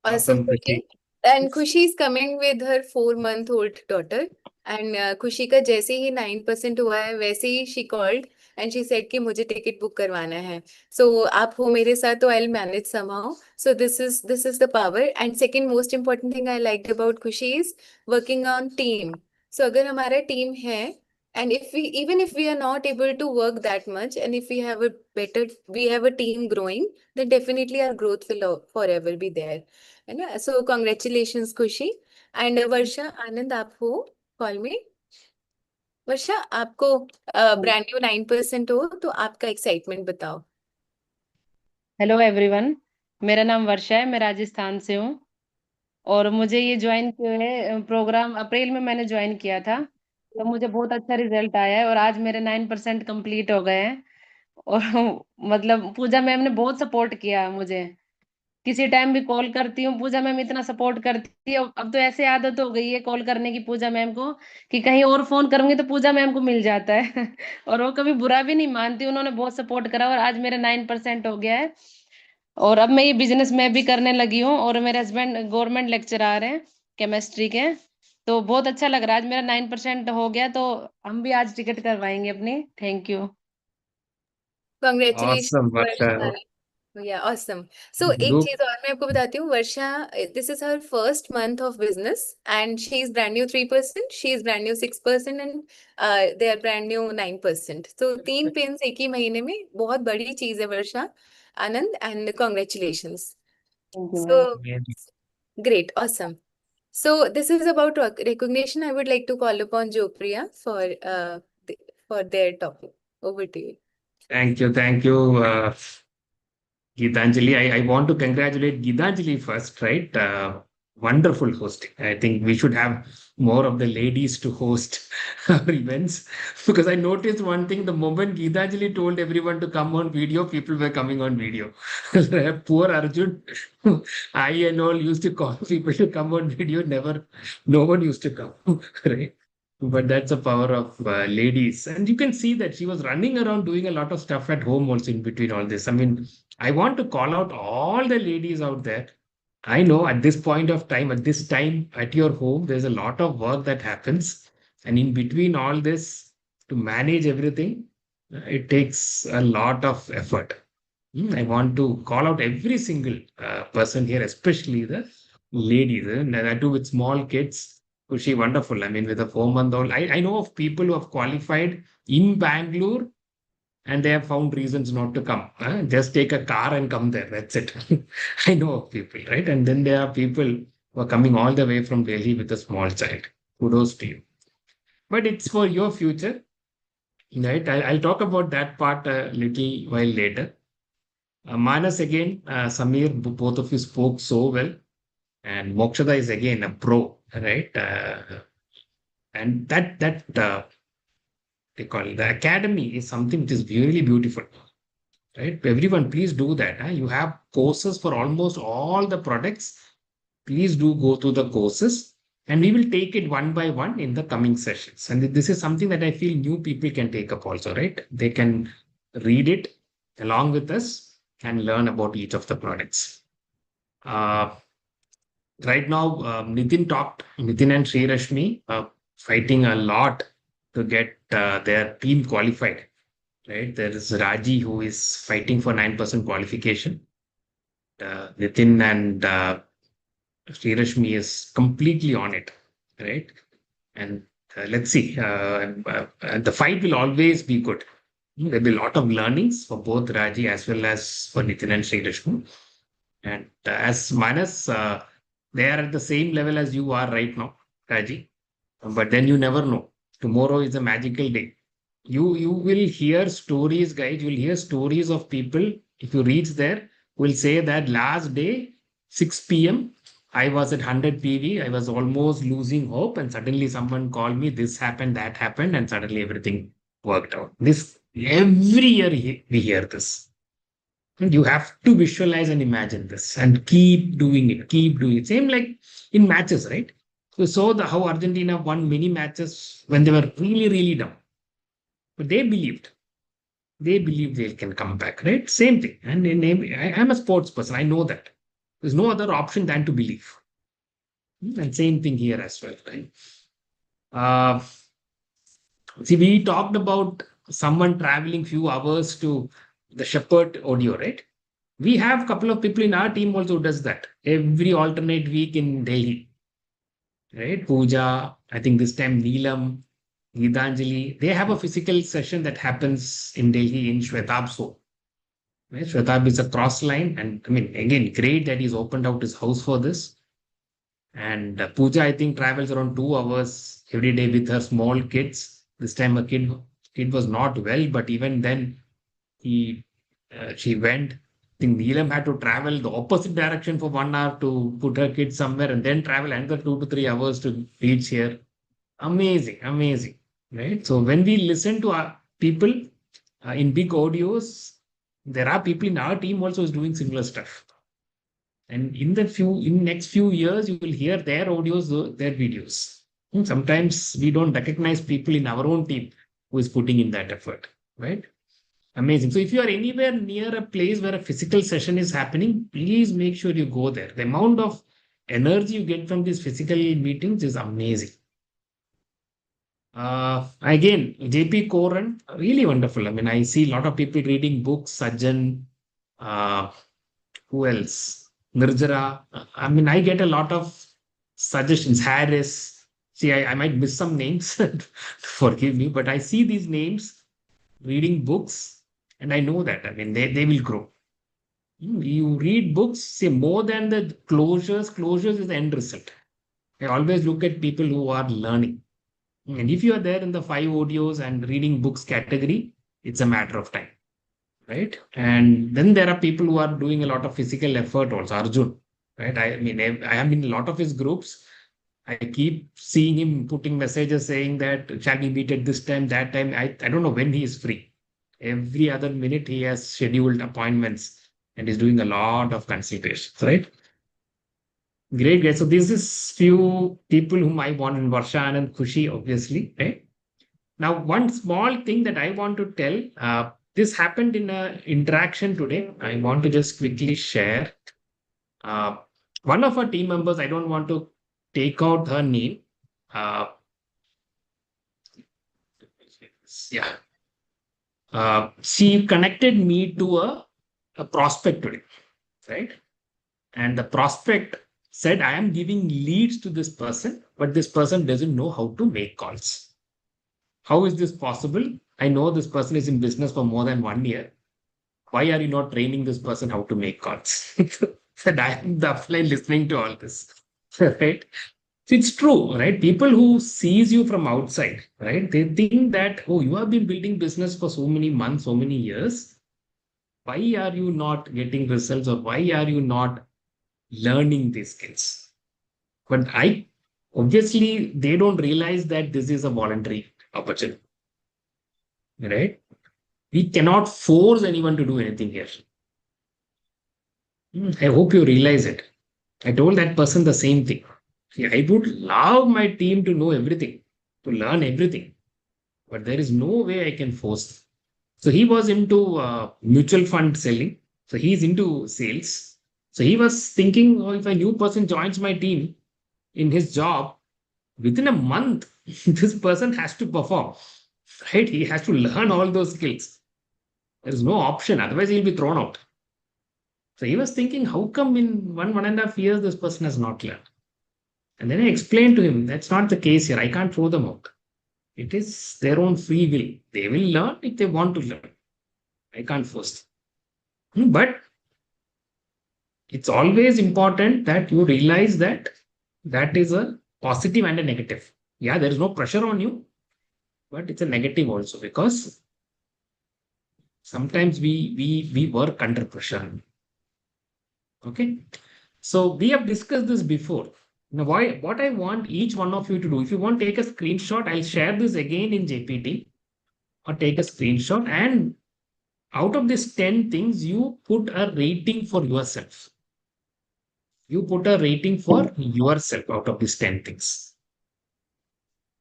Awesome, Khushi. And Khushi is coming with her 4-month-old daughter. And Khushi का जैसे ही 9% हुआ है, वैसे ही she called and she said कि मुझे टिकट बुक करवाना है. So आप हो मेरे साथ तो I'll manage somehow. So this is the power. And second most important thing I liked about Khushi is working on team. So अगर हमारा team है, and even if we are not able to work that much, and if we have a team growing, then definitely our growth will forever be there. है ना? So congratulations, Khushi. And Varsha, Anand, आप हो call में? वर्षा, आपको brand new 9% हो, तो आपका excitement बताओ। हेलो एवरीवन, मेरा नाम वर्षा है, मैं राजस्थान से हूँ, और मुझे ये ज्वाइन प्रोग्राम अप्रैल में मैंने ज्वाइन किया था, तो मुझे बहुत अच्छा रिजल्ट आया है, और आज मेरे 9% कंप्लीट हो गए हैं, और मतलब पूजा मैम ने बहुत सपोर्ट किया मुझे, किसी टाइम भी कॉल करती हूँ, पूजा मैम इतना सपोर्ट करती है। अब तो ऐसे आदत हो गई है कॉल करने की पूजा मैम को, कि कहीं और फोन करूंगी तो पूजा मैम को मिल जाता है। और वो कभी बुरा भी नहीं मानती, उन्होंने बहुत सपोर्ट करा और आज मेरा 9% हो गया है। और अब मैं ये बिजनेस में भी करने लगी हूँ, और मेरे हस्बैंड गवर्नमेंट लेक्चरर हैं केमिस्ट्री के। तो बहुत अच्छा लग रहा है, आज मेरा 9% हो गया, तो हम भी आज टिकट करवाएंगे अपनी। Thank you. Congratulations, Awesome, Varsha. Varsha. Yeah, awesome. So एक Look, चीज और मैं आपको बताती हूँ, वर्षा, this is her first month of business and she is brand new 3%, she is brand new 6% and they are brand new 9%. So 3 pins एक ही महीने में, बहुत बड़ी चीज है वर्षा, आनंद, and congratulations. Thank you So ma'am. great, awesome. So this is about recognition. I would like to call upon Jopriya for their topic. Over to you. thank you, thank you, Geetanjali. I want to congratulate Geetanjali first, right? Wonderful hosting. I think we should have more of the ladies to host our events, because I noticed one thing: the moment Geetanjali told everyone to come on video, people were coming on video. Poor Arjun, I and all used to call people to come on video. Never, no one used to come, right? But that's the power of ladies. And you can see that she was running around doing a lot of stuff at home also in between all this. I mean, I want to call out all the ladies out there. I know at this point of time, at this time at your home, there's a lot of work that happens. And in between all this, to manage everything, it takes a lot of effort. I want to call out every single person here, especially the ladies, and that too with small kids. She wonderful. I mean, with a 4-month-old, I know of people who have qualified in Bangalore and they have found reasons not to come. Just take a car and come there. That's it. I know of people, right? And then there are people who are coming all the way from Delhi with a small child. Kudos to you. But it's for your future, right? I'll talk about that part a little while later. Manas again, Samir, both of you spoke so well. And Mokshada is again a pro, right? And that they call it, the academy is something which is really beautiful, right? Everyone, please do that. You have courses for almost all the products. Please do go through the courses, and we will take it one by one in the coming sessions. And this is something that I feel new people can take up also, right? They can read it along with us and learn about each of the products. Right now, Nitin and Sri Rashmi fighting a lot to get their team qualified, right? There is Raji who is fighting for 9% qualification. Nitin and Sri Rashmi is completely on it, right? And let's see, the fight will always be good. There'll be a lot of learnings for both Raji as well as for Nitin and Sri Rashmi. And as Manas, they are at the same level as you are right now, Raji. But then you never know. Tomorrow is a magical day. You will hear stories, guys. You'll hear stories of people. If you reach there, will say that last day, 6 p.m., I was at 100 PV. I was almost losing hope. And suddenly someone called me, this happened, that happened. And suddenly everything worked out. This every year we hear this. You have to visualize and imagine this and keep doing it, keep doing it. Same like in matches, right? We saw how Argentina won many matches when they were really, really down. But they believed they can come back, right? Same thing. And I'm a sports person. I know that. There's no other option than to believe. And same thing here as well, right? See, we talked about someone traveling few hours to the Shepherd audio, right? We have a couple of people in our team also who does that every alternate week in Delhi, right? Pooja, I think this time Neelam, Geetanjali, they have a physical session that happens in Delhi in Shwetab's. Right? Shwetab is a cross line, and I mean, again, great that he's opened out his house for this. And Pooja, I think, travels around 2 hours every day with her small kids. This time, a kid was not well, but even then, she went. I think Neelam had to travel the opposite direction for 1 hour to put her kids somewhere, and then travel another 2 to 3 hours to reach here. Amazing, amazing, right? So when we listen to our people in big audios, there are people in our team also is doing similar stuff. And in next few years, you will hear their audios, their videos. Sometimes we don't recognize people in our own team who is putting in that effort, right? Amazing. So if you are anywhere near a place where a physical session is happening, please make sure you go there. The amount of energy you get from these physical meetings is amazing. Again, JP Koran, really wonderful. I mean, I see a lot of people reading books, Sajjan, who else? Nirjara. I mean, I get a lot of suggestions. Harris. See, I might miss some names. Forgive me, but I see these names reading books, and I know that. I mean, they will grow. You read books, say more than the closures is the end result. I always look at people who are learning. And if you are there in the 5 audios and reading books category, it's a matter of time, right? And then there are people who are doing a lot of physical effort also. Arjun, right? I mean, I am in a lot of his groups. I keep seeing him putting messages saying that shall we meet at this time, that time. I don't know when he is free. Every other minute he has scheduled appointments and is doing a lot of consultations, right? Great. So this is few people whom I want in Varsha and Khushi, obviously, right? Now, one small thing that I want to tell, this happened in an interaction today. I want to just quickly share. One of our team members, I don't want to take out her name. She connected me to a prospect today, right? And the prospect said, I am giving leads to this person, but this person doesn't know how to make calls. How is this possible? I know this person is in business for more than 1 year. Why are you not training this person how to make calls? Said, I am the offline listening to all this, right? So it's true, right? People who sees you from outside, right? They think that, oh, you have been building business for so many months, so many years. Why are you not getting results, or why are you not learning these skills? But obviously, they don't realize that this is a voluntary opportunity, right? We cannot force anyone to do anything here. I hope you realize it. I told that person the same thing. See, I would love my team to know everything, to learn everything, but there is no way I can force. So he was into mutual fund selling. So he's into sales. So he was thinking, oh, if a new person joins my team in his job, within a month, this person has to perform, right? He has to learn all those skills. There is no option. Otherwise, he'll be thrown out. So he was thinking, how come in 1.5 years, this person has not learned? And then I explained to him, that's not the case here. I can't throw them out. It is their own free will. They will learn if they want to learn. I can't force them. But it's always important that you realize that that is a positive and a negative. Yeah, there is no pressure on you, but it's a negative also, because sometimes we work under pressure. Okay. So we have discussed this before. Now, what I want each one of you to do, if you want to take a screenshot, I'll share this again in JPT, or take a screenshot, and out of these 10 things, you put a rating for yourself. You put a rating for yourself out of these 10 things.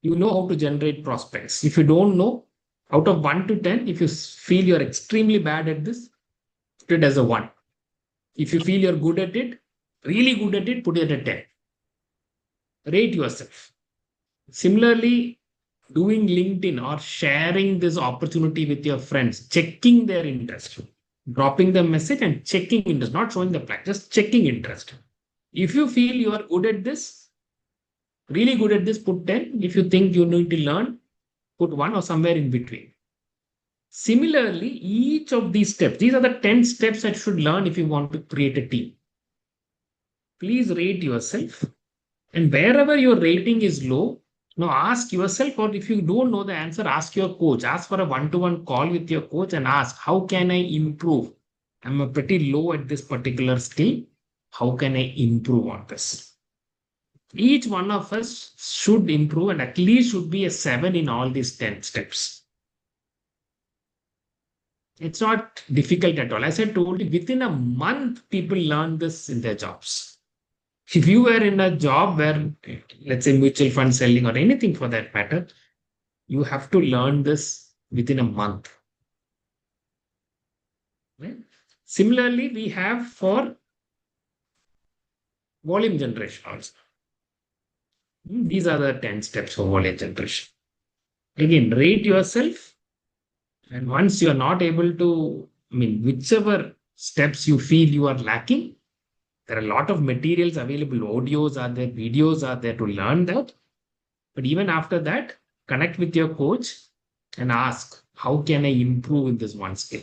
You know how to generate prospects. If you don't know, out of 1 to 10, if you feel you're extremely bad at this, put it as a 1. If you feel you're good at it, really good at it, put it at a 10. Rate yourself. Similarly, doing LinkedIn or sharing this opportunity with your friends, checking their interest, dropping the message and checking interest, not showing the plan, just checking interest. If you feel you are good at this, really good at this, put 10. If you think you need to learn, put 1 or somewhere in between. Similarly, each of these steps, these are the 10 steps that you should learn if you want to create a team. Please rate yourself. And wherever your rating is low, now ask yourself, or if you don't know the answer, ask your coach. Ask for a one-to-one call with your coach and ask, how can I improve? I'm a pretty low at this particular skill. How can I improve on this? Each one of us should improve, and at least should be a 7 in all these 10 steps. It's not difficult at all. As I told you, within a month, people learn this in their jobs. If you were in a job where, let's say, mutual fund selling or anything for that matter, you have to learn this within a month. Right? Similarly, we have for volume generation also. These are the 10 steps for volume generation. Again, rate yourself. And once you are not able to, whichever steps you feel you are lacking, there are a lot of materials available. Audios are there, videos are there to learn that. But even after that, connect with your coach and ask, how can I improve in this one skill?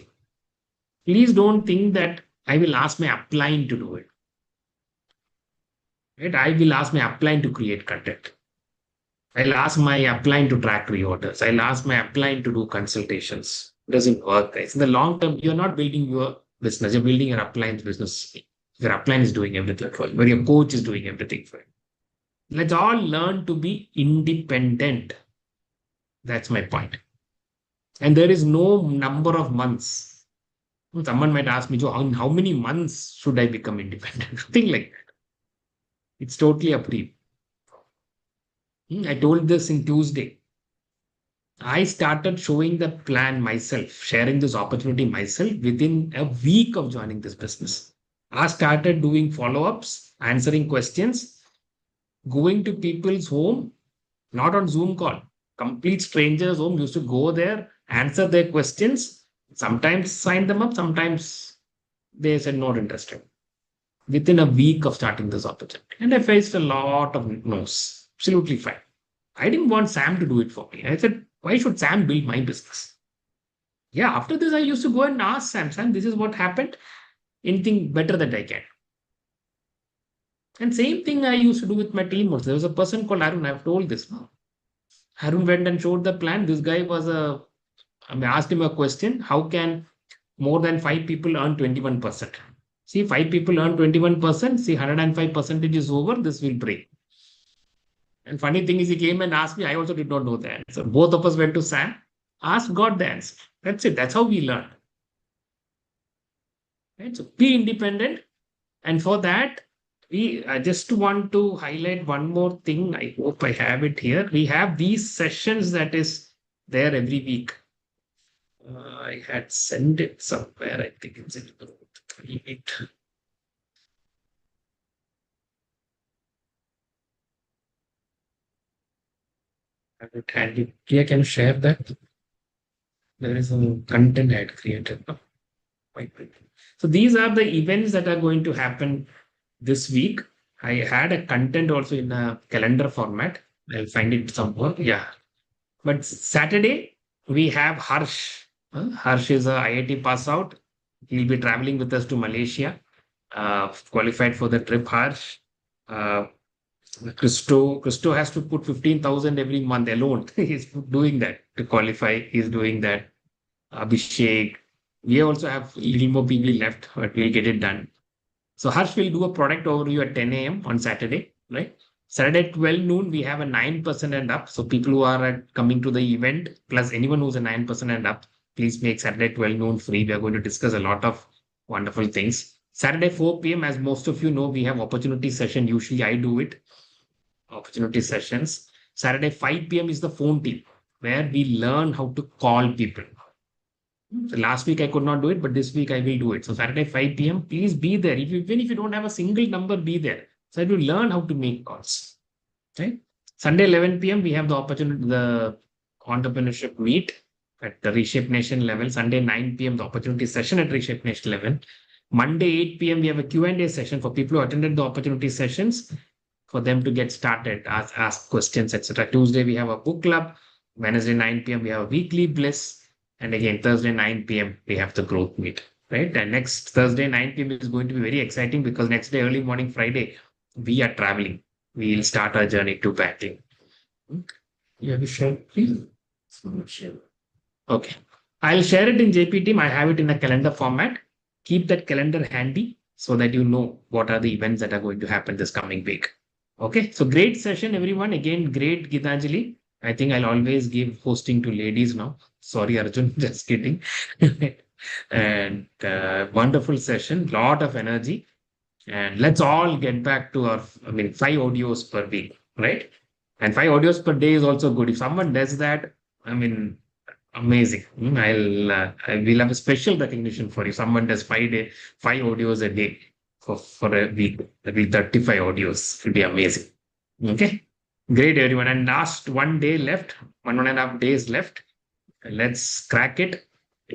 Please don't think that I will ask my upline to do it. Right? I will ask my upline to create content. I'll ask my upline to track reorders. I'll ask my upline to do consultations. It doesn't work, guys. In the long term, you're not building your business. You're building your upline's business. Your upline is doing everything for you, or your coach is doing everything for you. Let's all learn to be independent. That's my point. And there is no number of months. Someone might ask me, Joe, how many months should I become independent? Nothing like that. It's totally up to you. I told this in Tuesday. I started showing the plan myself, sharing this opportunity myself within a week of joining this business. I started doing follow-ups, answering questions, going to people's home, not on Zoom call, complete strangers' home, used to go there, answer their questions, sometimes sign them up, sometimes they said not interested. Within a week of starting this opportunity. And I faced a lot of no's. Absolutely fine. I didn't want Sam to do it for me. I said, why should Sam build my business? Yeah, after this, I used to go and ask Sam, this is what happened. Anything better that I can. And same thing I used to do with my team also. There was a person called Arun. I've told this now. Arun went and showed the plan. This guy was I asked him a question. How can more than 5 people earn 21%? See, 5 people earn 21%. See, 105% is over. This will break. And funny thing is, he came and asked me. I also did not know the answer. Both of us went to Sam, asked, got the answer. That's it. That's how we learn. Right? So be independent. And for that, I just want to highlight one more thing. I hope I have it here. We have these sessions that is there every week. I had sent it somewhere. I think it's in the it. I have it handy. Priya, can you share that? There is some content I had created. No? So these are the events that are going to happen this week. I had a content also in a calendar format. I'll find it somewhere. Yeah. But Saturday, we have Harsh. Harsh is a IIT pass out. He'll be traveling with us to Malaysia. Qualified for the trip, Harsh. Christo has to put 15,000 every month alone. He's doing that to qualify. He's doing that. Abhishek. We also have a little more people left, but we'll get it done. So Harsh will do a product overview at 10 a.m. on Saturday, right? Saturday at 12 noon, we have a 9% and up. So people who are coming to the event, plus anyone who's a 9% and up, please make Saturday 12 noon free. We are going to discuss a lot of wonderful things. Saturday 4 p.m., as most of you know, we have opportunity session. Usually I do it. Opportunity sessions. Saturday 5 p.m. is the phone team, where we learn how to call people. So last week I could not do it, but this week I will do it. So Saturday 5 p.m., please be there. Even if you don't have a single number, be there. So you learn how to make calls. Right? Sunday 11 p.m., we have the opportunity, the entrepreneurship meet at the Reshape Nation level. Sunday 9 p.m., the opportunity session at Reshape Nation level. Monday 8 p.m., we have a Q&A session for people who attended the opportunity sessions, for them to get started, ask questions, etc. Tuesday, we have a book club. Wednesday 9 p.m., we have a weekly bliss. And again, Thursday 9 p.m., we have the growth meet. Right? And next Thursday 9 p.m. is going to be very exciting, because next day, early morning Friday, we are traveling. We'll start our journey to banking. You have to share, please? Okay. I'll share it in JP team. I have it in a calendar format. Keep that calendar handy so that you know what are the events that are going to happen this coming week. Okay. So great session, everyone. Again, great Gitanjali. I think I'll always give hosting to ladies now. Sorry, Arjun, just kidding. And wonderful session, lot of energy. And let's all get back to our, 5 audios per week, right? And 5 audios per day is also good. If someone does that, amazing. I will have a special recognition for you. Someone does 5 audios a day for a week. That will be 35 audios. It will be amazing. Okay. Great, everyone. And last 1 day left, 1.5 days left. Let's crack it.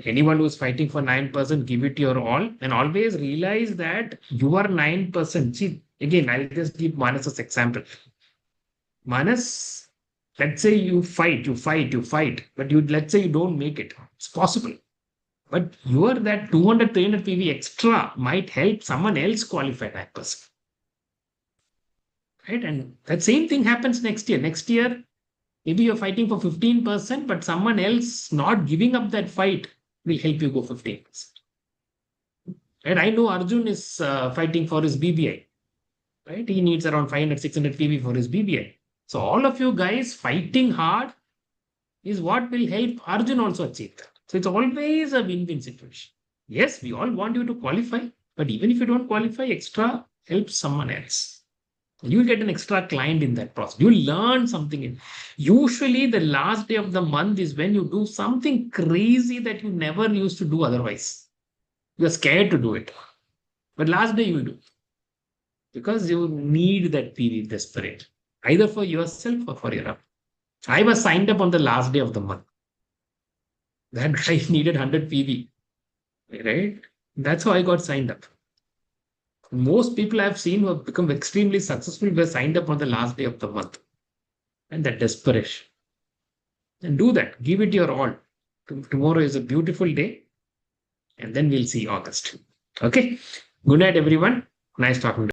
Anyone who's fighting for 9%, give it your all. And always realize that you are 9%. See, again, I'll just give Manas's example. Manas, let's say you fight, but let's say you don't make it. It's possible. But that 200, 300 PV extra might help someone else qualify 9%. Right? And that same thing happens next year. Next year, maybe you're fighting for 15%, but someone else not giving up that fight will help you go 15%. And I know Arjun is fighting for his BBI. Right? He needs around 500, 600 PV for his BBI. So all of you guys fighting hard is what will help Arjun also achieve that. So it's always a win-win situation. Yes, we all want you to qualify, but even if you don't qualify, extra helps someone else. You'll get an extra client in that process. You'll learn something. Usually the last day of the month is when you do something crazy that you never used to do otherwise. You're scared to do it. But last day you will do. Because you need that PV desperate. Either for yourself or for your app. I was signed up on the last day of the month. That guy needed 100 PV. Right? That's how I got signed up. Most people I've seen who have become extremely successful were signed up on the last day of the month. And that desperation. And do that. Give it your all. Tomorrow is a beautiful day. And then we'll see August. Okay. Good night, everyone. Nice talking to you.